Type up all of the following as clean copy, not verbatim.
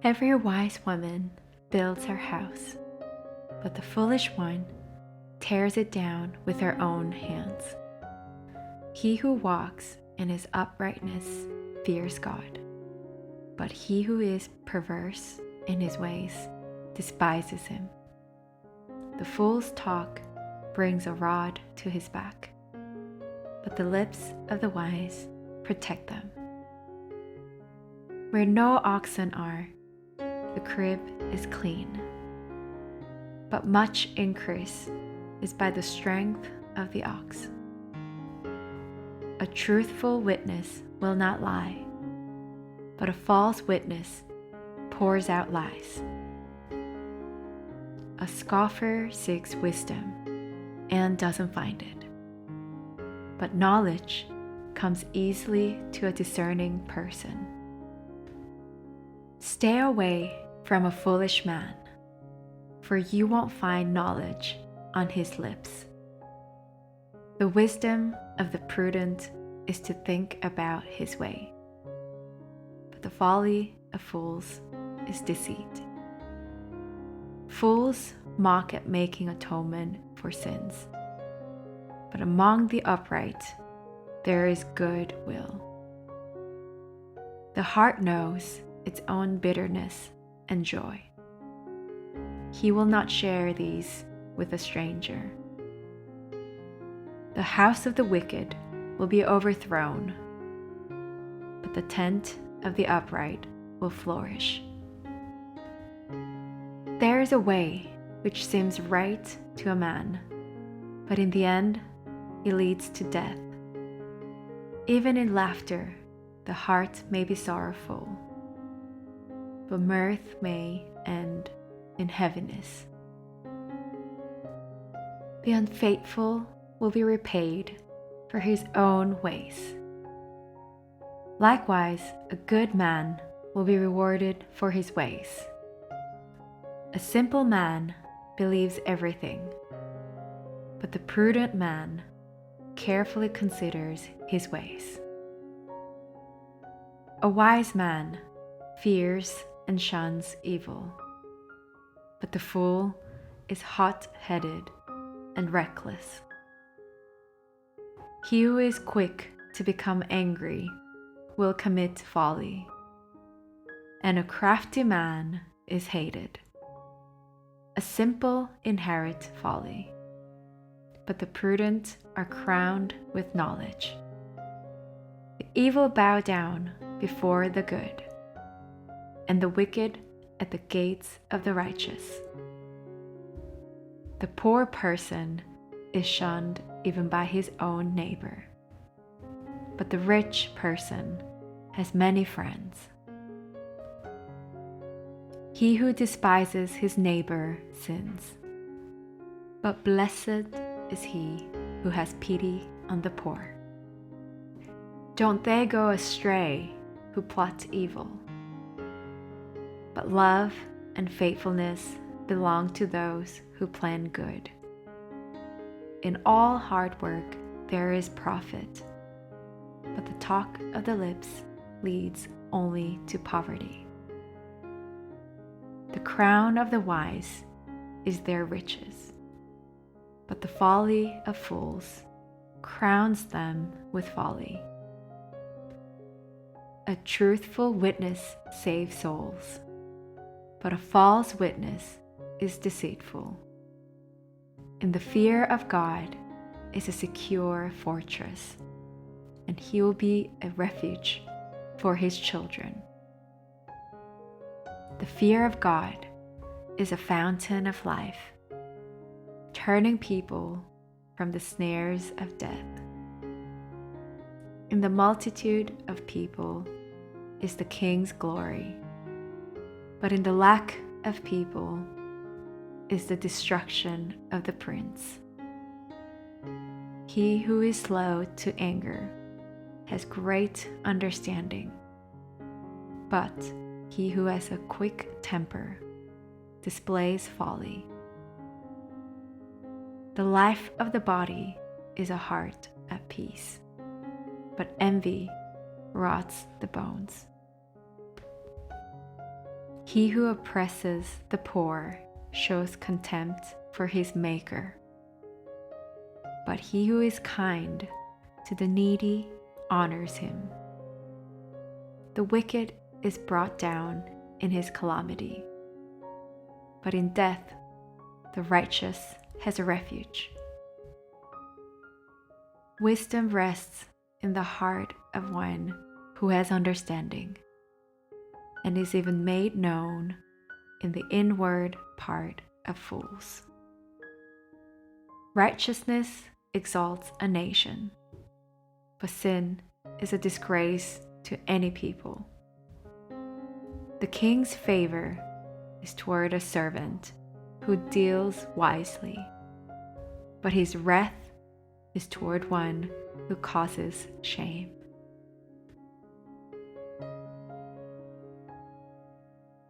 Every wise woman builds her house, but the foolish one tears it down with her own hands. He who walks in his uprightness fears God, but he who is perverse in his ways despises him. The fool's talk brings a rod to his back, but the lips of the wise protect them. Where no oxen are, the crib is clean, but much increase is by the strength of the ox. A truthful witness will not lie, but a false witness pours out lies. A scoffer seeks wisdom and doesn't find it, but knowledge comes easily to a discerning person. Stay away from a foolish man, for you won't find knowledge on his lips. The wisdom of the prudent is to think about his way, but the folly of fools is deceit. Fools mock at making atonement for sins, but among the upright there is good will. The heart knows its own bitterness and joy. He will not share these with a stranger. The house of the wicked will be overthrown, but the tent of the upright will flourish. There is a way which seems right to a man, but in the end it leads to death. Even in laughter, the heart may be sorrowful, but mirth may end in heaviness. The unfaithful will be repaid for his own ways. Likewise, a good man will be rewarded for his ways. A simple man believes everything, but the prudent man carefully considers his ways. A wise man fears and shuns evil, but the fool is hot-headed and reckless. He who is quick to become angry will commit folly, and a crafty man is hated. A simple inherit folly, but the prudent are crowned with knowledge. The evil bow down before the good, and the wicked at the gates of the righteous. The poor person is shunned even by his own neighbor, but the rich person has many friends. He who despises his neighbor sins, but blessed is he who has pity on the poor. Don't they go astray who plot evil? But love and faithfulness belong to those who plan good. In all hard work there is profit, but the talk of the lips leads only to poverty. The crown of the wise is their riches, but the folly of fools crowns them with folly. A truthful witness saves souls, but a false witness is deceitful. In the fear of God is a secure fortress, and he will be a refuge for his children. The fear of God is a fountain of life, turning people from the snares of death. In the multitude of people is the king's glory, but in the lack of people is the destruction of the prince. He who is slow to anger has great understanding, but he who has a quick temper displays folly. The life of the body is a heart at peace, but envy rots the bones. He who oppresses the poor shows contempt for his Maker, but he who is kind to the needy honors him. The wicked is brought down in his calamity, but in death the righteous has a refuge. Wisdom rests in the heart of one who has understanding, and is even made known in the inward part of fools. Righteousness exalts a nation, but sin is a disgrace to any people. The king's favor is toward a servant who deals wisely, but his wrath is toward one who causes shame.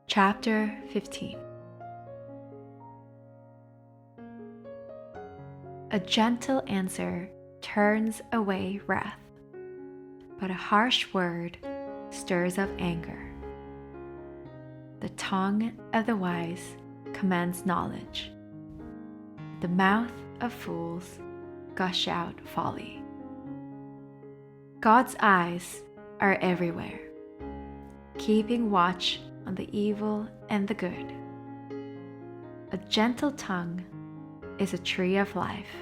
Chapter 15. A gentle answer turns away wrath, but a harsh word stirs up anger. The tongue of the wise commands knowledge. The mouth of fools gush out folly. God's eyes are everywhere, keeping watch on the evil and the good. A gentle tongue is a tree of life,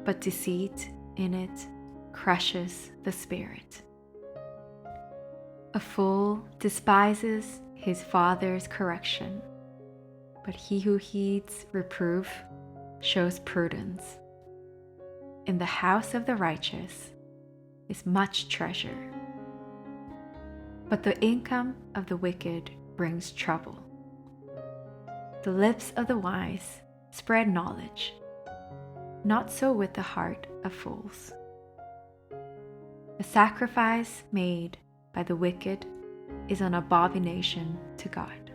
but deceit in it crushes the spirit. A fool despises his father's correction, but he who heeds reproof shows prudence. In the house of the righteous is much treasure, but the income of the wicked brings trouble. The lips of the wise spread knowledge, not so with the heart of fools. A sacrifice made by the wicked is an abomination to God,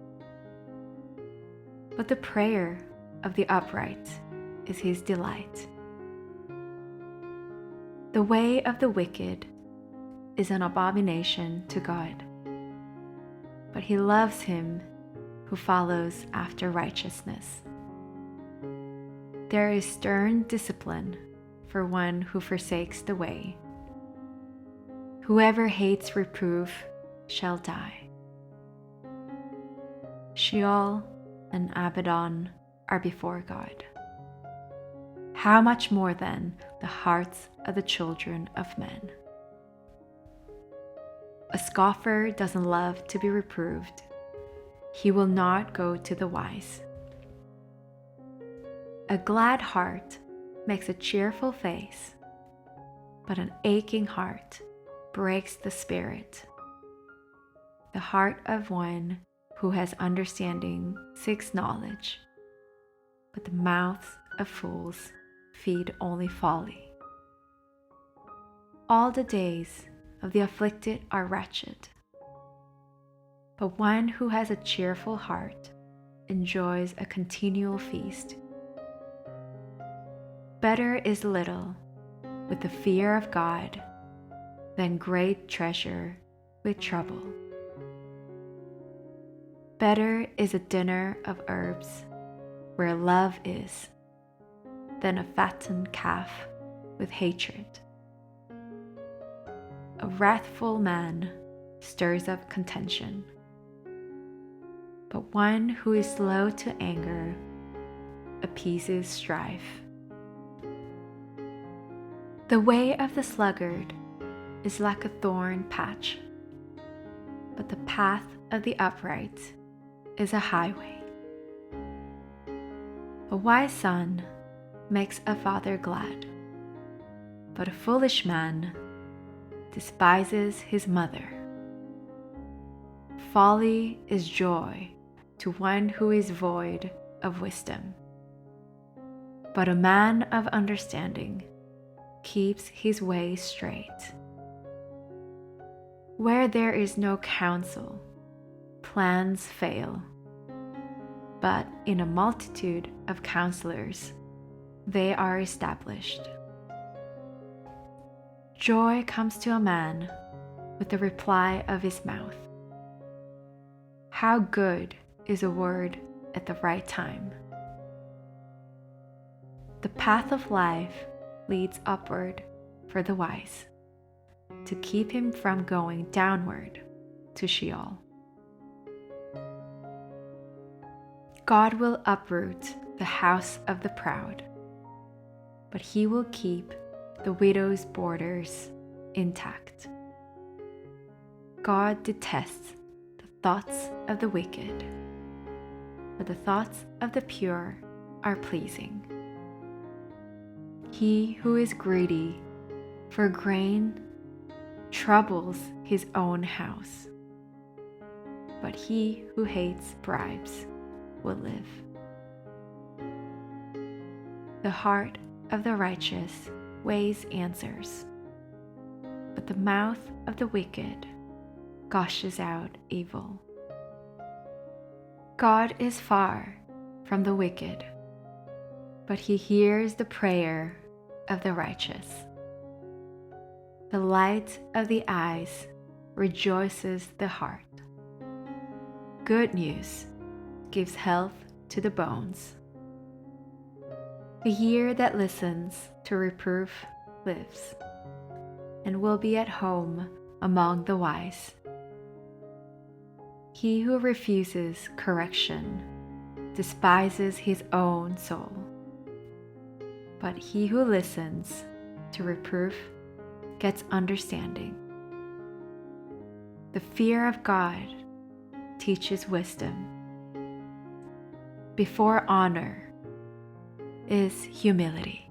but the prayer of the upright is his delight. The way of the wicked is an abomination to God, but he loves him who follows after righteousness. There is stern discipline for one who forsakes the way. Whoever hates reproof shall die. Sheol and Abaddon are before God. How much more then the hearts of the children of men? A scoffer doesn't love to be reproved. He will not go to the wise. A glad heart makes a cheerful face, but an aching heart breaks the spirit. The heart of one who has understanding seeks knowledge, but the mouths of fools feed only folly. All the days of the afflicted are wretched, but one who has a cheerful heart enjoys a continual feast. Better is little with the fear of God than great treasure with trouble. Better is a dinner of herbs where love is than a fattened calf with hatred. A wrathful man stirs up contention, but one who is slow to anger appeases strife. The way of the sluggard is like a thorn patch, but the path of the upright is a highway. A wise son makes a father glad, but a foolish man despises his mother. Folly is joy to one who is void of wisdom, but a man of understanding keeps his way straight. Where there is no counsel, plans fail, but in a multitude of counselors, they are established. Joy comes to a man with the reply of his mouth. How good is a word at the right time. The path of life leads upward for the wise, to keep him from going downward to Sheol. God will uproot the house of the proud, but he will keep the widow's borders intact. God detests the thoughts of the wicked, but the thoughts of the pure are pleasing. He who is greedy for grain troubles his own house, but he who hates bribes will live. The heart of the righteous weighs answers, but the mouth of the wicked gushes out evil. God is far from the wicked, but he hears the prayer of the righteous. The light of the eyes rejoices the heart. Good news gives health to the bones. The ear that listens to reproof lives, and will be at home among the wise. He who refuses correction despises his own soul, but he who listens to reproof gets understanding. The fear of God teaches wisdom. Before honor is humility.